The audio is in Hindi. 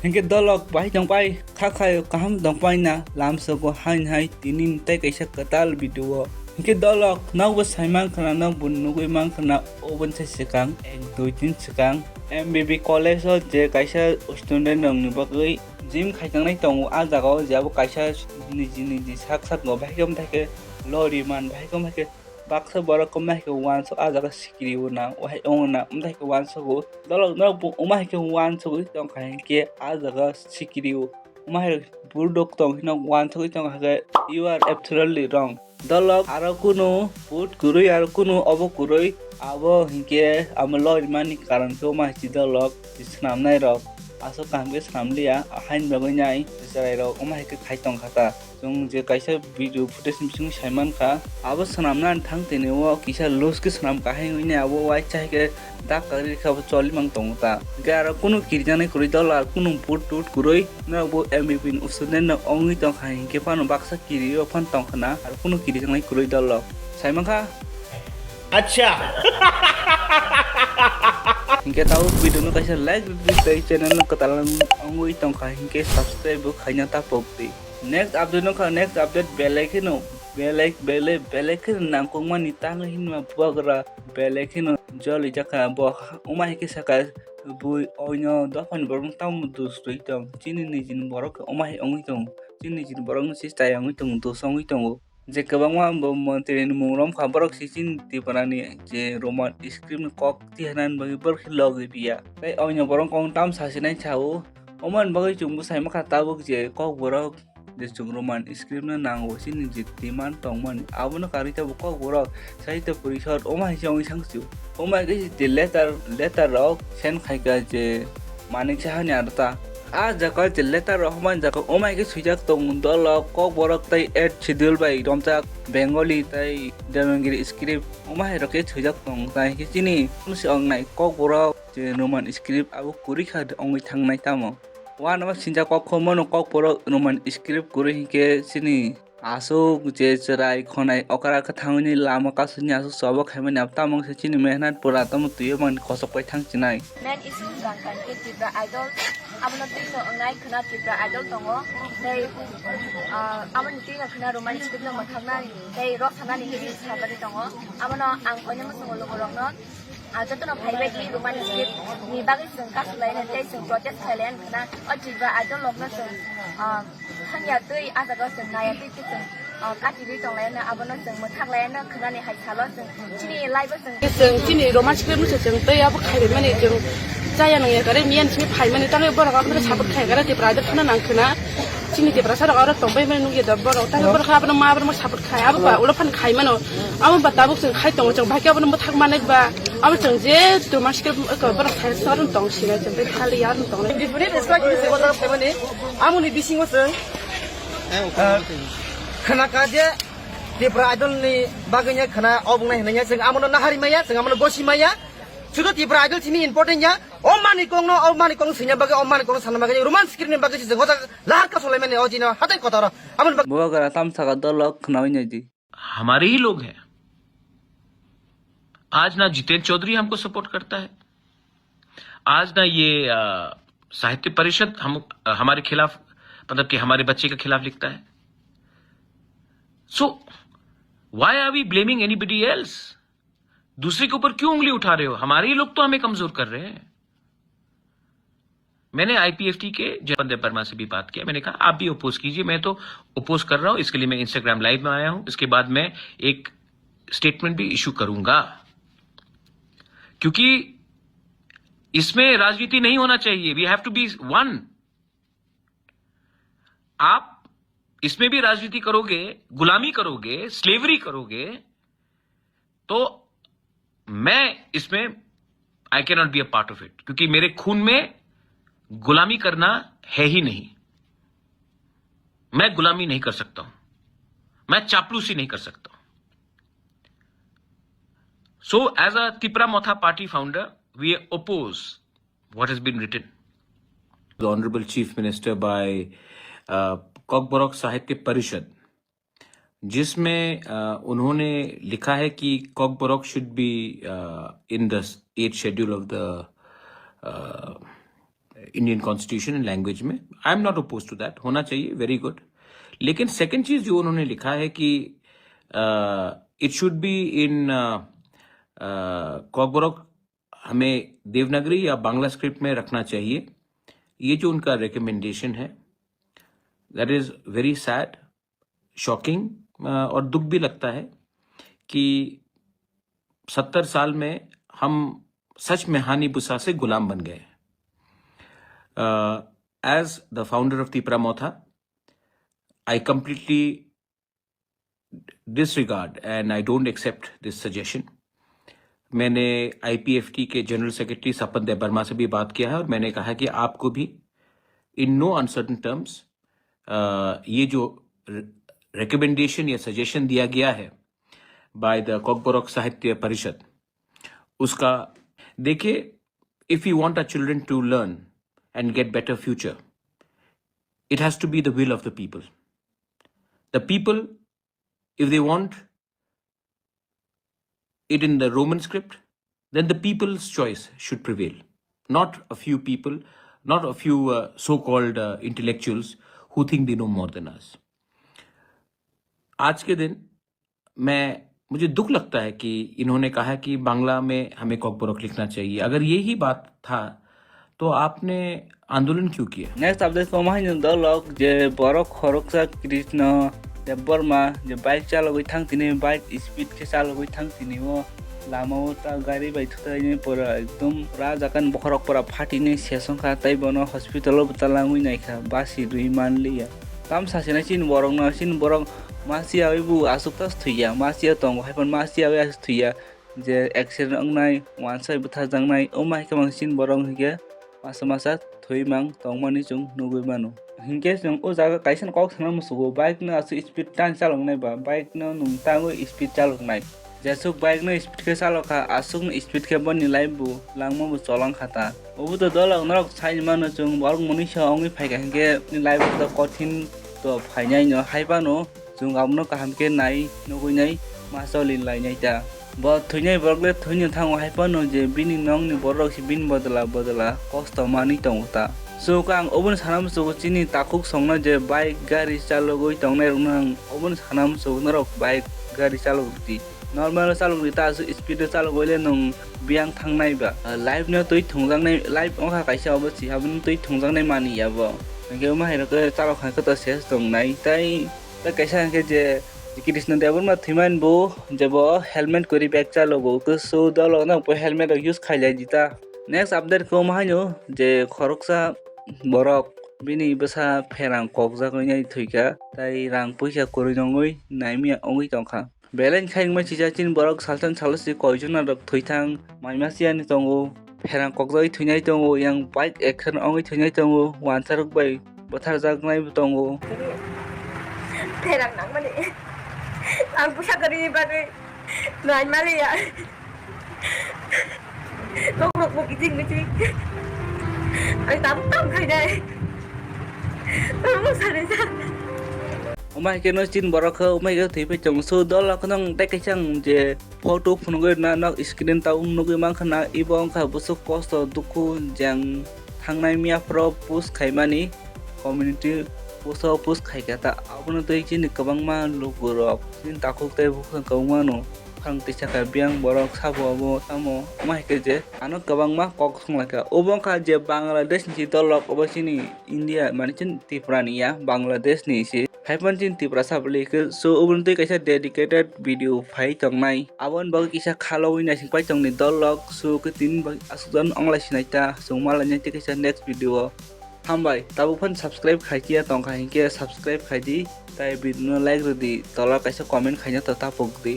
Hingke dolok bai tongpai khakai kaham tongpai na lamso ko hai tinin tai kaisa katal video. Hingke dolok nau ba saiman khana nau bun nugui man khana oben se sekang 1 2 3 sekang MBB college o je kaisa student nang ni bagui gym khaitangnai tongo a jaga jabo kaisa niji sak no bhaikom thake lori man bhaikom thake baksa borok ko mai ko wan so a jaga sikiri una wahai ongna umdai ko wan so go dolok no bu umai ko wan so go tong khai ke a jaga sikiri umai burdok tong hino wan so go tong ha you are absolutely wrong dolok aro kuno put kurui aro kuno obo kurui abo hinke amlori mani karan ko mai chi dolok isnam nai rok aso kambe samlia hain bagonyai jarai rok umai ke khaitong khata jong je kaisa video footage mising saiman kha abo sanamna thang tene wo kisa los ke sanam ka hai ne abo wai chai ke da kari kha choli mang tong ta gara kuno kirjane kuri dollar kuno put tut kuroi na bo MVP usuden na ongi tong khai ke pano baksa kiri o phan tong khana ar kuno kirjane kuroi dollar saiman kha अच्छा Hingke tahu video no kaisa like di channel no katalan ongui tong khai hingke subscribe khainya ta pokti next update no kha next update belekino belek nang kong mani tang hin ma Bubagra belekino Joli jakha bo umai ke saka bu oino do pan borong tam du straight tong chini ni jin borok umai ongui tong chini jin borong si stay ongui tong du songui tong je kabangwa bo montin mungrom kha borok sisin ti panani je roman script kok ti hanan bagi bor khilog biya kai oino borong kong tam sasinai chau oman bagi chungbu sai makha tabuk je kokborok de chung roman script na nango sin je timan tongman abono karita kokborok sai te purishor oma hiong sangsu oma ge je letter rok sen khai ga je manik chahani arta a jakha je letter rohman jakha oma ge sujak tong dol kokborok tai add schedule by romta bengali tai demangiri script oma roke sujak tong tai ke chini musi ong nai kokborok je roman script abo kuri kha ong thangnai tamo wan ama sincha kokhomono kokborok roman script kuri hike sini aso je cherai khonai okara ka thangni lama ka sini aso sobo khaimani apta mong se chini mehnat pura tam tuyo man khosok pai thang chinai men isu jangkan ke tibra idol amna tino ngai khna tibra idol tongo dei amna tino khna roman script no mathangna dei rock thana ni hi sabari tongo amna ang konya masong logorok no Aja na phaibai ki roman script ni bagi sung ka sulai na tei sung project Thailand khna ajibra idol lok na sung Hamya tui aja ga sung naya tui ki sung ka tv tong lai na abono sung mathak lai na khna ni hai thalo sung chini live sung chini roman script mu sung tei ab khai mani jung jaya nang gare mian chimi phai mani tang bor ga khna sabut khai gare te pride khna nang khna chini te prasa ra tong bai mani nu ye da bor ta bor kha ba ma bor sabut khai ab ba ulo phan khai mano am ba ta bu sung khai tong jung ba ka ba mathak manai ba am jung je roman script ka bor khai sarun tong sina jung bai khali yar tong le different respect ni se ba ta mani amuni bising wa sung khana ka je tipra idol ni baganya khana obung nai nanya sing amono nahari maya sing amono gosi maya sudo tipra idol sini important ya omani kong sinya baga omani kong sana baga roman script ni baga sing hoja lahar ka solai mane ojina hatai kotara amon Bubagra tam saka dolok khnawi nei ji हमारे ही लोग हैं। आज ना जितेंद्र चौधरी हमको सपोर्ट करता है, आज ना ये साहित्य परिषद हमारे खिलाफ मतलब कि हमारे बच्चे के खिलाफ लिखता है। So why are we blaming anybody else? दूसरे के ऊपर क्यों उंगली उठा रहे हो? हमारे ही लोग तो हमें कमजोर कर रहे हैं। मैंने आईपीएफटी के जयपंदे वर्मा से भी बात किया, मैंने कहा आप भी ओपोज कीजिए, मैं तो ओपोज कर रहा हूं, इसके लिए मैं इंस्टाग्राम लाइव में आया हूं, इसके बाद मैं एक स्टेटमेंट भी इशू करूंगा, क्योंकि इसमें राजनीति नहीं होना चाहिए। We have to be one. आप इसमें भी राजनीति करोगे, गुलामी करोगे, स्लेवरी करोगे, तो मैं इसमें I can not be a part of it, क्योंकि मेरे खून में गुलामी करना है ही नहीं। मैं गुलामी नहीं कर सकता हूं, मैं चापलूसी नहीं कर सकता हूं। So as a Tipra Motha party founder we oppose what has been written. The Honorable Chief Minister by kokborok साहित्य परिषद, जिसमें उन्होंने लिखा है कि kokborok should be in the 8th schedule of the Indian constitution and language में। I am not oppose to that, होना चाहिए, वेरी गुड। लेकिन सेकंड चीज जो उन्होंने लिखा है कि it should be in Kokborok, हमें देवनागरी या बांग्ला स्क्रिप्ट में रखना चाहिए। ये जो उनका रिकमेंडेशन है, that is very sad, shocking, और दुख भी लगता है कि 70 साल में हम सच में हानि बुसा से गुलाम बन गए। As the founder of Tipra Motha, I completely disregard and I don't accept this suggestion. मैंने आईपीएफटी के जनरल सेक्रेटरी सपन देव वर्मा से भी बात किया है और मैंने कहा कि आपको भी इन नो अनसर्टन टर्म्स ये जो रिकमेंडेशन या सजेशन दिया गया है बाय द कोकबोरोक साहित्य परिषद, उसका देखिए, if you want our children to learn and get better future, it has to be the will of the people. The people, if they want it in the Roman script, then the people's choice should prevail. Not a few people, not a few so-called intellectuals who think they know more than us. आज के दिन मुझे दुख लगता है कि इन्होंने कहा कि बांग्ला में हमें कोकबोरोक लिखना चाहिए। अगर यही बात था तो आपने आंदोलन क्यों किया? नेक्स्ट अपडेट को माहिन दलक जे बोरक खरक सा कृष्ण जे बर्मा जे बाइक चालगै थांतिनि बाइक स्पीड के चालगै थांतिनि वो लामाव ता गाड़ी बाइथुथायनि पर एकदम राजाकान बखरक पर फाटिनि सेसंखा ताइ बनो हॉस्पिटल बतलांगुइ नायखा बासि दुइ मानलिया ताम सासेना सिन बरक मासिया बु आसुकतास थैया मासिया तंग हायपन मासिया आस थैया जे एक्सीडेंट अंगनाय वानसाय बुथा जांनाय ओ माइका बांसिन बरक हिगे मासा थैमां तंगमानि जों नुगै मानो हिंके जों ओ जागा काइसन कक थांना मोसुगो बाइक न आसु स्पीड टान चालंनाय बा बाइक न नुंतांगो स्पीड चालंनाय जेसु बाइक न स्पीड के चालखा आसुक न स्पीड के बनि लाइबु लांगमो बु चलं खाता ओबु तो दलक नरक साइन मानो जों बरक मनि सावंगि फाइगा हिंके नि लाइब तो कठिन तो फाइनाय न हाइबानो जों गामनो काहामके नाय नुगैनाय मासलिन लायनाय दा ब थैनाय बरगले थैनो थांगो हाइपानो जे बिनि नंगनि बरक सि बिन बदला कष्ट मानि तंगता सो कां ओबन सानाम सो चिनि ताकुक संना जे बाइक गाड़ी चालगै तंगनाय रंनां ओबन सानाम सो नरक बाइक गाड़ी चालगति नर्माल चालगति तासु स्पीड चालगैले नों बियां थांनाय बा लाइफ न तै थंजांनाय लाइफ ओखा काइसा अबसि हाबन तै थंजांनाय मानि याबो नगे माहिरके चालखाय कत सेस दंनाय ताइ कैसा के जे कृष्ण देवर मा थिमान बो जब हेलमेट करी बैग चालगो को सो दल न हेलमेट यूज खाइलाय दिता नेक्स्ट अपडेट को माहानो जे खरकसा बरक बिनि बसा फेरां ककजा गयनाय थैका ताइ रां पैसा करि नङै नायमिया अंगै तंखा बेलेन खाइं मा चिजा चिन बरक सालथान सालसि कयजन रक थैथां माइमासियानि तंगो फेरां ककजाय थैनाय तंगो yang बाइक एक्सन अंगै थैनाय तंगो वानसारक बाय बथार जागनाय तंगो फेरां नांमाने आं पैसा करिनि बागै नाय मालिया kokborok गिदिं आं दाम खायनाय मोसानाय जा ओमाय के न चिन बरक ओमाय के थैफै चंग सो दल खनंग ताइकाइसां जे फोटो फुनगै ना न स्क्रिन ताउ नुगै मांखना इबं खा बुसु कष्ट दुखु जां थांनाय मिया प्र पोस्ट खायमानि कम्युनिटी पोस्ट खायगाता आबनो तै चिन गोबांमा लुगुरक चिन ताकुक तै बुखन गौमानो खां तिसाका बियां बरक साबो सामो माइके जे आनो गोबांमा कक संलाका ओबंखा जे बांग्लादेश नि दलक अबसिनि इंडिया माने चिन त्रिपुरानिया बांग्लादेश नि से हाइपन चिन त्रिपुरा साबलिके सो ओबन तै कैसा डेडिकेटेड वीडियो फाइ तंगनाय आबन बग किसा खालौइ नासिं पाइ तंगनि दलक सो के तीन असुजन अंगलासिनायता सो मालानि तै कैसा नेक्स्ट वीडियो हामबाय ताबु फन सब्सक्राइब खाइतिया तंखा हिंके सब्सक्राइब खाइदि ताइ भिडियो लाइक रदि तला कैसा कमेंट खाइना त तापकदि